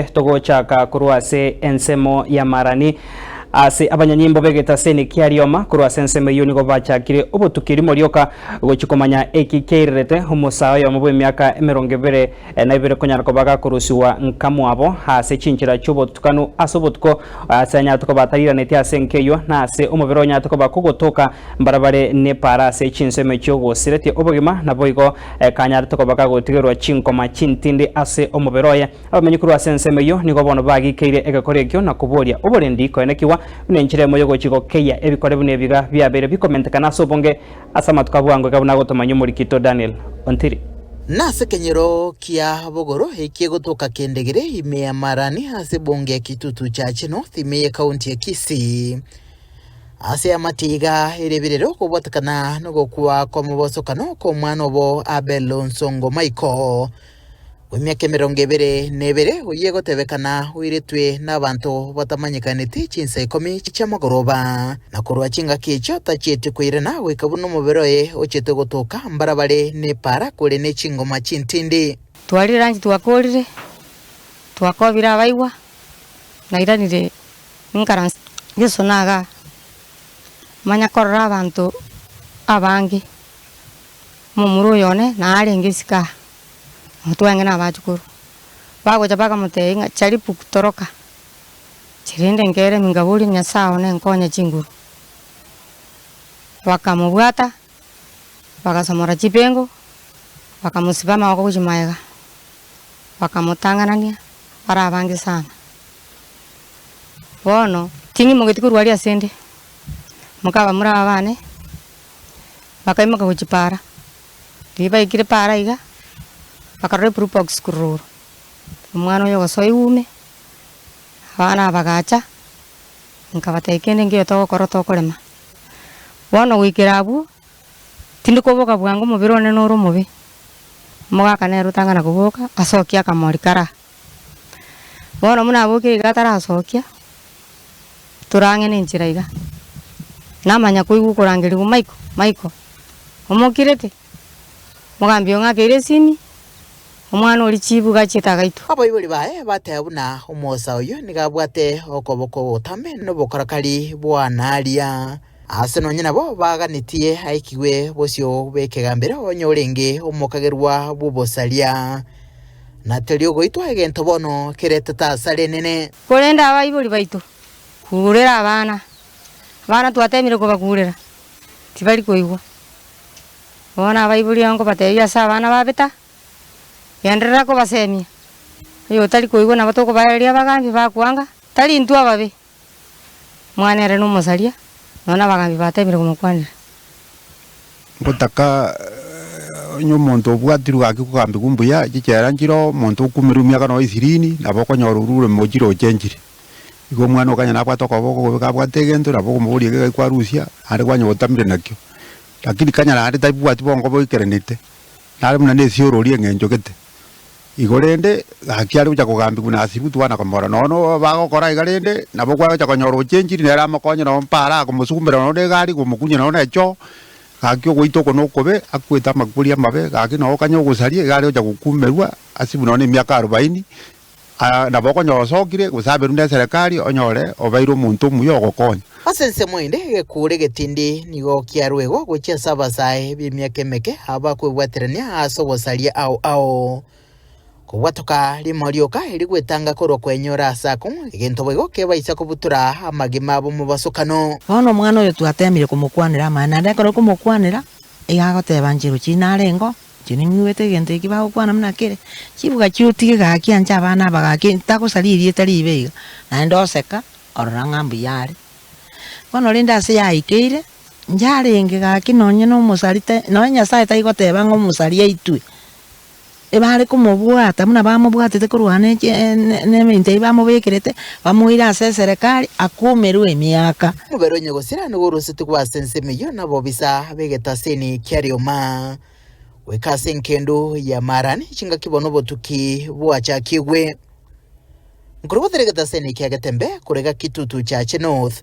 Togochaka kurwase ensemo ya marani ase abanyanyimbo begeta seni kiarioma kurwase ensemo yuni go bachakire obotukiri morioka gochikomanya ekikeirete umusayo ya mubwe myaka 20 na ibere konyara kobaga kurusiwa nkamwabo hase chinchira chubotukanu asobotuko asanya tuko batarira neti ase nkeyo na ase umubironya tuko bakugotoka mbarabare ne para ase chinsemo cyogo sireti obogima na boigo kanyara tuko baga gotigerwa chinkoma chintindi ase umubiroye abamenyi kurwase ensemo yo nigo bono bagikeire egakorekyo na kuboria oborendi koenekiwa unenchire moyo gochigo keya ebikore bune biga byabere bikomentekana sobonge asama tukabwango kabuna gotomanyo muri kito Daniel Ontiri nase kenyero kia bogoro hekie gotoka kendegere ime ya marani ase bonge kitutu chache north ime ya kaunti ya Kisii ase ya matiga ereberero kubatakana nogokuwa kwa mubosokano ko mwana obo Abel Nsongo Michael Wemyaka 20 nebere uye gotebekana wiretwe n'abantu batamanyikanite chinse 10 cy'amagoroba nakorwa chinga kicho tachete kwirena wekabuno muberoye ochete gotoka mbarabare ne para kore ne chingoma chintindi twarirangi twakorire twakobira abaigwa nairanire nkaransi gisonaga manya korra abantu abangi mumuru yone na arengisika Mtuange na bachukuru bago jabaka muteinga chari pukutoroka chirinde ngere mingaburi nyasao ne nkonya chinguru wakamubwata wakasomora chipengo wakamusibama wako kuchimaega wakamutanganania para abangi sana bono tingi mugitikuru wali asende mukaba muri abane bakaimuka kuchipara liba ikire para iga bakarore probox kururu umwana yo gosoy ume abana bagacha nkabatekende ngiyo to koroto korema wono wikirabu tindiko boka bwango mubirone noro mubi muga ne rutanga na kuboka asokia kamori kara wono muna boke gatara asokia turange ne njira iga namanya kuigu kurangiri ku Michael umokirete mugambio ngakire sini umwana uri chibuga chitagaitu abayibuli bae batebuna umosa uyo nigabwate okoboko otame no bokorakari bwanaria ase no nyina bo baganitie aikiwe bosyo bekegambira onyorenge omokagerwa bubosalia na telio goitwa egento bono keretata sare nene korenda abayibuli baitu kurera abana twatemire ko bakurera tibali koigwa bona abayibuli yango bateya sa abana babeta yandera ko basemia yo tali koigwa na batoko baeria bagambi bakwanga tali ntu ababe mwana reno musalia nona bagambi batemire kumukwanira ngotaka nyomonto bwatiru akikugambi kumbuya gichera njiro monto kumirumya kana 20 naboko nyorurure mojiro chenjire igo mwana okanya nabwatoko boko bwategento naboko muri kwa Rusia ari kwanya otamire nakyo lakini kanya na ari taibwati bongo boikerenete nari muna nesiororie ngenjokete igorende hakiari uja kugambi kuna asibu tuana komora nono bagokora igarende nabo kwa uja konyoro chenjiri nera makonye no mpara kumusukumbira no de gari kumukunye no necho hakyo goitoko no kobe akweta makuria mabe gaki no kanyo gusarie gari uja kukumerwa asibu no ni miaka 40 nabo konyo sokire gusabe runde serikali onyore obairo muntu muyo gokonya asense mwende gekure getindi nigo kiarwego gochia sabasae bimyaka meke aba kwebwaterania aso gosaria ao Kuwatoka limorioka ili gwetanga koro kwenyora sako egento bwego kebaisa kubutura amagima abo mubasokano bono mwana oyo twatemire kumukwanira mana ndekoro kumukwanira igagoteba njiru chinarengo chininywete gento ikibago kwana mnakire chibuga chutige gakia ncha bana bagaki takosalirie tari ibeiga na ndoseka oranga mbiyare bono linda se yaikeire njarenge gaki nonye no musalite nonya sai taigoteba ngo musalie itwe ebare kumubwata muna bamubwatete kurwane ne mente bamubekirete bamuira serikali akumerwe emyaka mubero nyegosira nugurusite kwa sense meyo nabo bisa begeta seni kiarioma wekase nkendo ya marani chinga kibono botuki bwacha kigwe nkuruboteregeta seni kiagatembe kurega kitutu chache north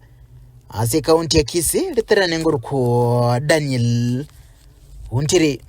ase kaunti ya Kisii literane nguruko Daniel Ontiri